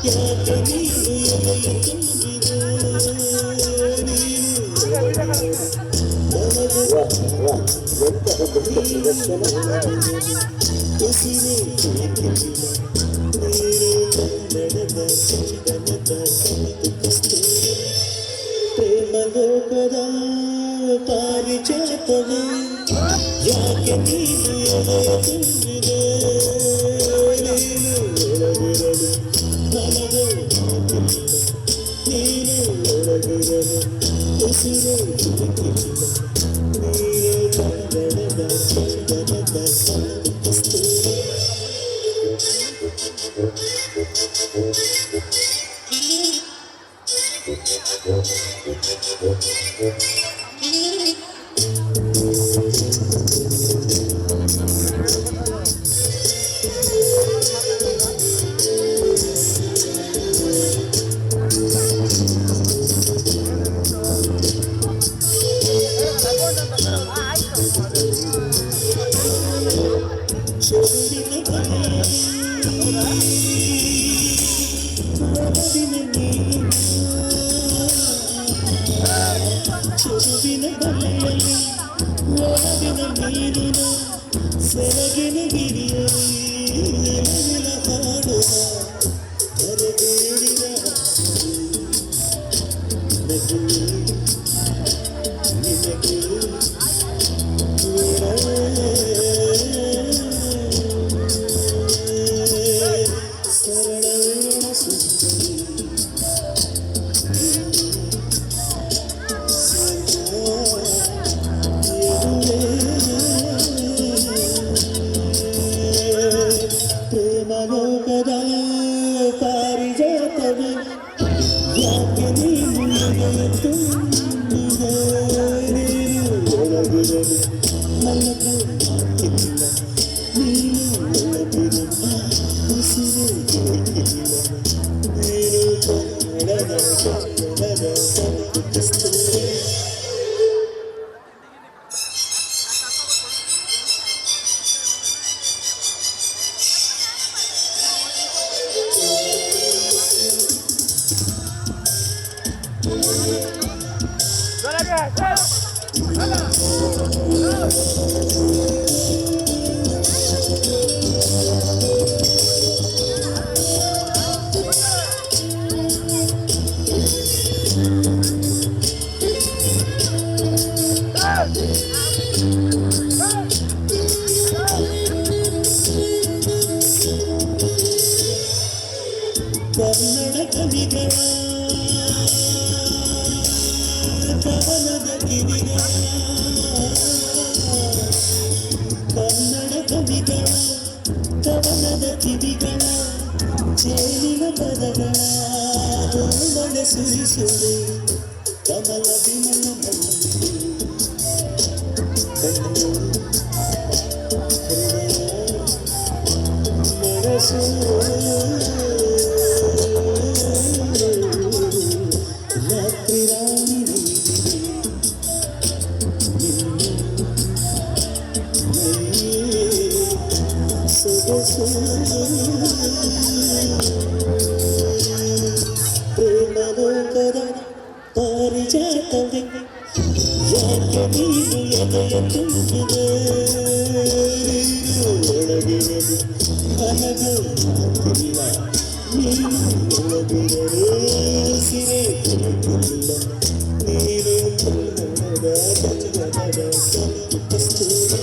ಯಾಕೆ ನೀನು ಎದೆಯ ತುಂಬಿದೆ ಉಸಿರೇ ಬೇಕಿಲ್ಲ ನೀರು ಕನ್ನಡದ ಚಂದನದ ಕವಿದು ಕಸ್ತೂರಿ ಪ್ರೇಮ ಲೋಕದ ಪಾರಿಜಾತವೇ ಯಾಕೆ ನೀನು ಎದೆಯ ತುಂಬಿದೆ ನೀನು ಒಳಗಿರಲು ನನಗೆ ಮಾತಿಲ್ಲ ನೀನು ಒಳಗಿರಲು ಉಸಿರೇ ಬೇಕಿಲ್ಲ ನೀರು ಕನ್ನಡದ ಚಂದನದ ಕವಿದು ಕಸ್ತೂರಿ ಚೆಲುವಿನ ಬಲೆಯಲ್ಲಿ ಒಳಗಿನ ನೀರಿನ ಸೆರಗಿನ ಗಿರಿಯಲ್ಲಿ ಹಾಡುವ ಹೊರಗೇಡಿನ ನಗು ನಿನಗೆ ಸರಳ ಸುಂದರಿ ಪ್ರೇಮಲೋಕದ ಪಾರಿಜಾತವೇ ಯಾಕೆ ನೀನು ಎದೆಯ ತುಂಬಿದೆ ನೀನು ಒಳಗಿರಲು ನನಗೆ ಮಾತಿಲ್ಲ ನೀನು ಒಳಗಿರಲು ಉಸಿರೇ ಬೇಕಿಲ್ಲ ನೀನು ಕನ್ನಡದ ಚಂದನದ ಕವಿದು ಕಸ್ತೂರಿ ಕನ್ನಡ ಕವಿಗಳ ಕವನದ ಕಿವಿಗಳ ಕನ್ನಡ ಕವಿಗಳ ಕವನದ ಕಿವಿಗಳ ಚೇಲಿನ ಪದಗಳ ಮಳೆ ಸುರಿಸುವೆ ಕಮಲ ವಿಮಲ ಕಣ್ಣು ಹೃದಯ ಮನಸ್ಸು ರಾತ್ರಿ ರಾಣಿ ಸೊಗಸು ಪ್ರೇಮಲೋಕದ ಪಾರಿಜಾತವೇ ಯಾಕೆ ನೀನು ಎದೆಯ ತುಂಬಿದೆ ಒಳಗಿರಲು ನನಗೆ ಮಾತಿಲ್ಲ ನೀನು ಒಳಗಿರಲು ಉಸಿರೇ ಬೇಕಿಲ್ಲ ನೀನು ಕನ್ನಡದ ಚಂದನದ ಕವಿದು ಕಸ್ತೂರಿ